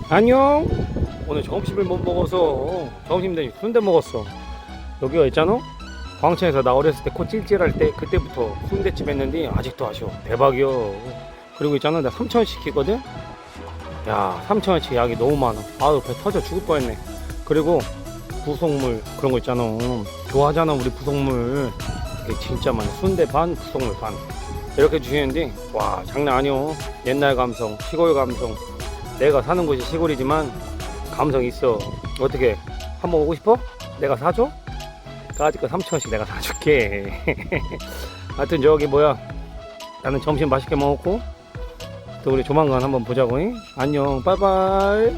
안녕. 오늘 점심을 못 먹어서 점심 대신 순대 먹었어. 여기가 있잖아. 광천에서 나 어렸을 때 코 찔찔할 때 그때부터 순대집 했는데 아직도 아쉬워. 대박이요. 그리고 있잖아, 나 3,000원 시키거든. 야, 3,000원치 약이 너무 많아. 아유, 배 터져 죽을 뻔했네. 그리고 부속물 그런 거 있잖아. 좋아하잖아 우리 부속물. 이게 진짜 많아. 순대 반, 부속물 반. 이렇게 주시는데 와, 장난 아니요. 옛날 감성, 시골 감성. 내가 사는 곳이 시골이지만 감성 있어. 어떻게 한번 오고 싶어? 내가 사줘? 까짓 거 3,000원씩 내가 사줄게. 하여튼 저기 뭐야, 나는 점심 맛있게 먹었고 또 우리 조만간 한번 보자고. 안녕, 빠이빠이.